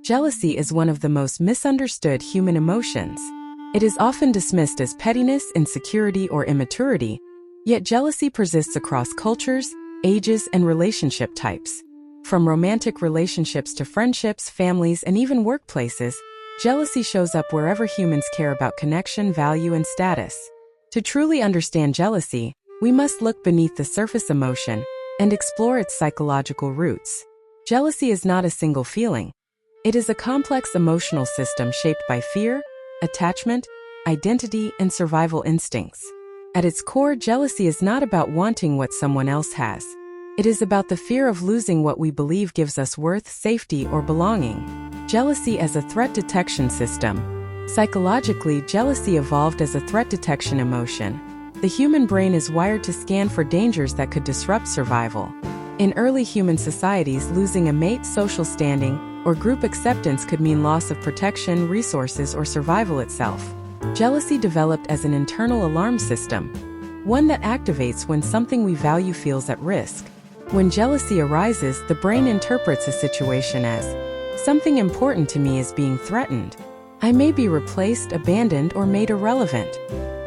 Jealousy is one of the most misunderstood human emotions. It is often dismissed as pettiness, insecurity, or immaturity, yet jealousy persists across cultures, ages, and relationship types. From romantic relationships to friendships, families, and even workplaces, jealousy shows up wherever humans care about connection, value, and status. To truly understand jealousy, we must look beneath the surface emotion and explore its psychological roots. Jealousy is not a single feeling. It is a complex emotional system shaped by fear, attachment, identity, and survival instincts. At its core, jealousy is not about wanting what someone else has. It is about the fear of losing what we believe gives us worth, safety, or belonging. Jealousy as a threat detection system. Psychologically, jealousy evolved as a threat detection emotion. The human brain is wired to scan for dangers that could disrupt survival. In early human societies, losing a mate, social standing, or group acceptance could mean loss of protection, resources, or survival itself. Jealousy developed as an internal alarm system, one that activates when something we value feels at risk. When jealousy arises, the brain interprets a situation as, something important to me is being threatened. I may be replaced, abandoned, or made irrelevant.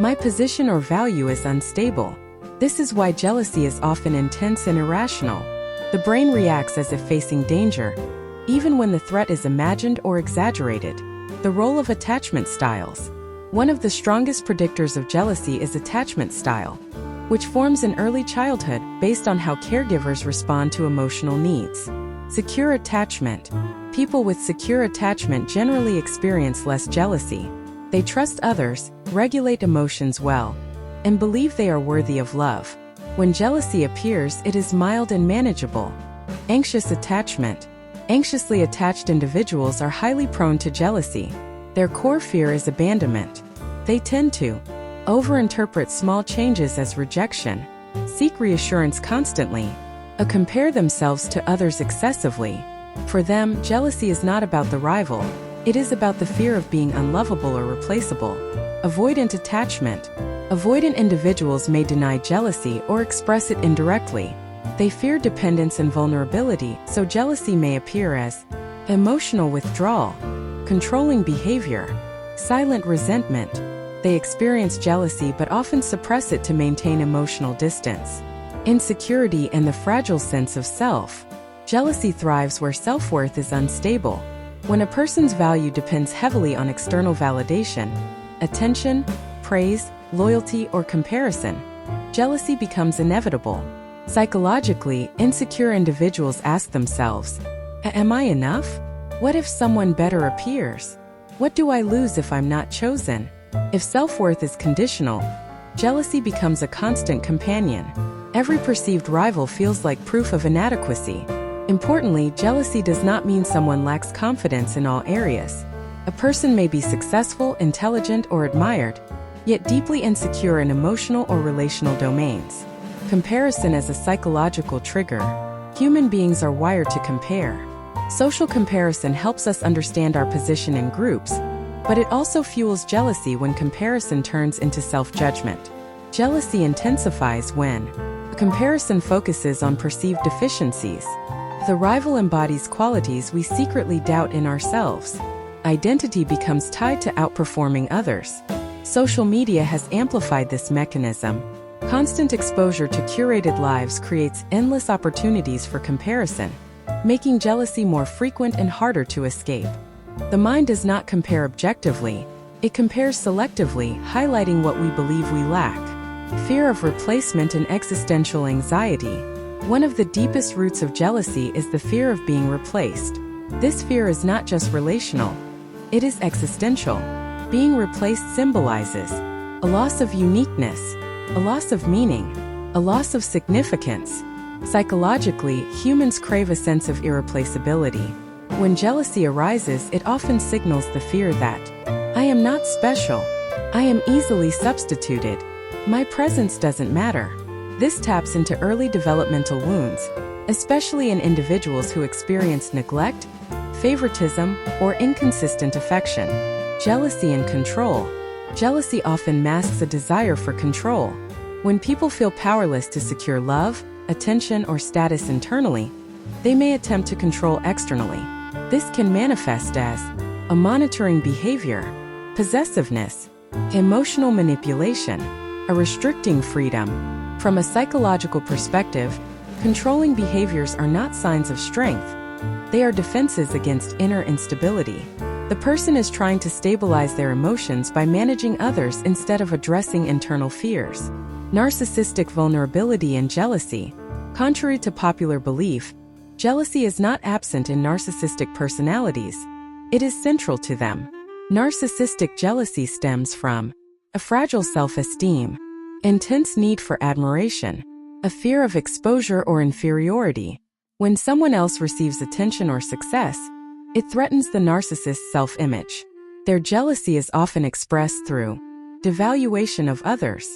My position or value is unstable. This is why jealousy is often intense and irrational. The brain reacts as if facing danger, even when the threat is imagined or exaggerated. The role of attachment styles. One of the strongest predictors of jealousy is attachment style, which forms in early childhood based on how caregivers respond to emotional needs. Secure attachment. People with secure attachment generally experience less jealousy. They trust others, regulate emotions well, and believe they are worthy of love. When jealousy appears, it is mild and manageable. Anxious attachment. Anxiously attached individuals are highly prone to jealousy. Their core fear is abandonment. They tend to overinterpret small changes as rejection, seek reassurance constantly, or compare themselves to others excessively. For them, jealousy is not about the rival. It is about the fear of being unlovable or replaceable. Avoidant attachment. Avoidant individuals may deny jealousy or express it indirectly. They fear dependence and vulnerability, so jealousy may appear as emotional withdrawal, controlling behavior, silent resentment. They experience jealousy but often suppress it to maintain emotional distance. Insecurity and the fragile sense of self. Jealousy thrives where self-worth is unstable. When a person's value depends heavily on external validation, attention, praise, loyalty, or comparison, jealousy becomes inevitable. Psychologically, insecure individuals ask themselves, am I enough? What if someone better appears? What do I lose if I'm not chosen? If self-worth is conditional, jealousy becomes a constant companion. Every perceived rival feels like proof of inadequacy. Importantly, jealousy does not mean someone lacks confidence in all areas. A person may be successful, intelligent, or admired, yet deeply insecure in emotional or relational domains. Comparison as a psychological trigger. Human beings are wired to compare. Social comparison helps us understand our position in groups, but it also fuels jealousy when comparison turns into self-judgment. Jealousy intensifies when a comparison focuses on perceived deficiencies. The rival embodies qualities we secretly doubt in ourselves. Identity becomes tied to outperforming others. Social media has amplified this mechanism. Constant exposure to curated lives creates endless opportunities for comparison, making jealousy more frequent and harder to escape. The mind does not compare objectively, it compares selectively, highlighting what we believe we lack. Fear of replacement and existential anxiety. One of the deepest roots of jealousy is the fear of being replaced. This fear is not just relational, it is existential. Being replaced symbolizes a loss of uniqueness, a loss of meaning, a loss of significance. Psychologically, humans crave a sense of irreplaceability. When jealousy arises, it often signals the fear that I am not special, I am easily substituted, my presence doesn't matter. This taps into early developmental wounds, especially in individuals who experience neglect, favoritism, or inconsistent affection. Jealousy and control. Jealousy often masks a desire for control. When people feel powerless to secure love, attention, or status internally, they may attempt to control externally. This can manifest as a monitoring behavior, possessiveness, emotional manipulation, a restricting freedom. From a psychological perspective, controlling behaviors are not signs of strength. They are defenses against inner instability. The person is trying to stabilize their emotions by managing others instead of addressing internal fears. Narcissistic vulnerability and jealousy. Contrary to popular belief, jealousy is not absent in narcissistic personalities. It is central to them. Narcissistic jealousy stems from a fragile self-esteem, intense need for admiration, a fear of exposure or inferiority. When someone else receives attention or success, it threatens the narcissist's self-image. Their jealousy is often expressed through devaluation of others,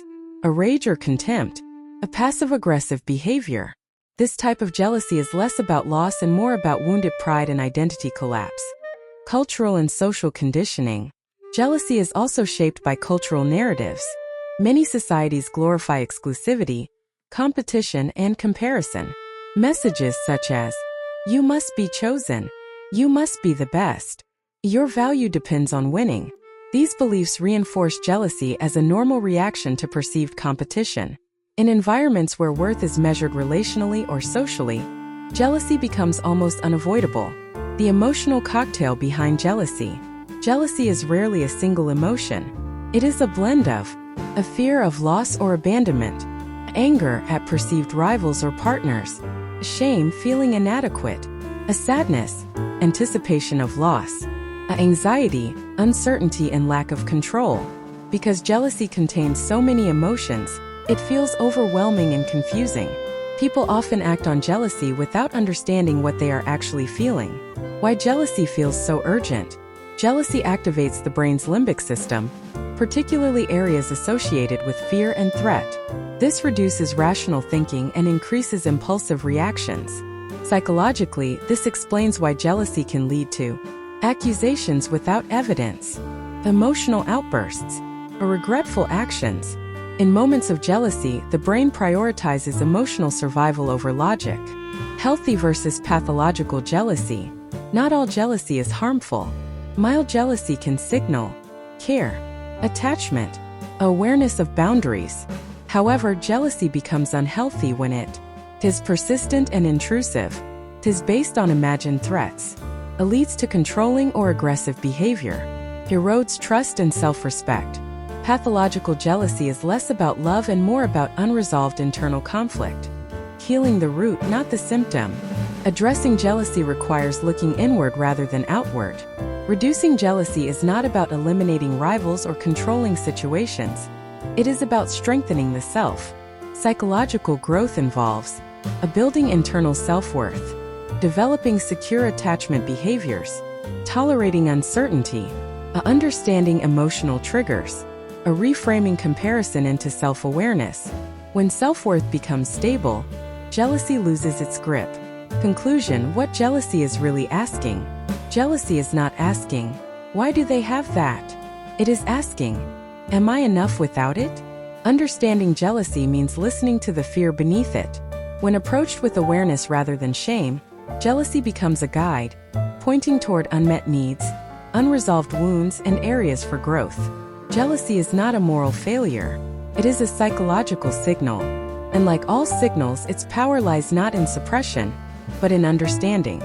a rage or contempt, a passive-aggressive behavior. This type of jealousy is less about loss and more about wounded pride and identity collapse. Cultural and social conditioning. Jealousy is also shaped by cultural narratives. Many societies glorify exclusivity, competition, and comparison. Messages such as, "You must be chosen," "You must be the best," "Your value depends on winning." These beliefs reinforce jealousy as a normal reaction to perceived competition. In environments where worth is measured relationally or socially, jealousy becomes almost unavoidable. The emotional cocktail behind jealousy. Jealousy is rarely a single emotion. It is a blend of a fear of loss or abandonment, anger at perceived rivals or partners, shame, feeling inadequate, a sadness, anticipation of loss, a anxiety, uncertainty, and lack of control. Because jealousy contains so many emotions, it feels overwhelming and confusing. People often act on jealousy without understanding what they are actually feeling. Why jealousy feels so urgent. Jealousy activates the brain's limbic system, particularly areas associated with fear and threat. This reduces rational thinking and increases impulsive reactions. Psychologically, this explains why jealousy can lead to accusations without evidence, emotional outbursts, or regretful actions. In moments of jealousy, the brain prioritizes emotional survival over logic. Healthy versus pathological jealousy. Not all jealousy is harmful. Mild jealousy can signal care, attachment, awareness of boundaries. However, jealousy becomes unhealthy when it is persistent and intrusive, is based on imagined threats, leads to controlling or aggressive behavior, erodes trust and self-respect. Pathological jealousy is less about love and more about unresolved internal conflict. Healing the root, not the symptom. Addressing jealousy requires looking inward rather than outward. Reducing jealousy is not about eliminating rivals or controlling situations. It is about strengthening the self. Psychological growth involves building internal self-worth, developing secure attachment behaviors, tolerating uncertainty, understanding emotional triggers, reframing comparison into self-awareness. When self-worth becomes stable, jealousy loses its grip. Conclusion: what jealousy is really asking. Jealousy is not asking, "Why do they have that?" It is asking, "Am I enough without it?" Understanding jealousy means listening to the fear beneath it. When approached with awareness rather than shame, jealousy becomes a guide, pointing toward unmet needs, unresolved wounds, and areas for growth. Jealousy is not a moral failure. It is a psychological signal. And like all signals, its power lies not in suppression, but in understanding.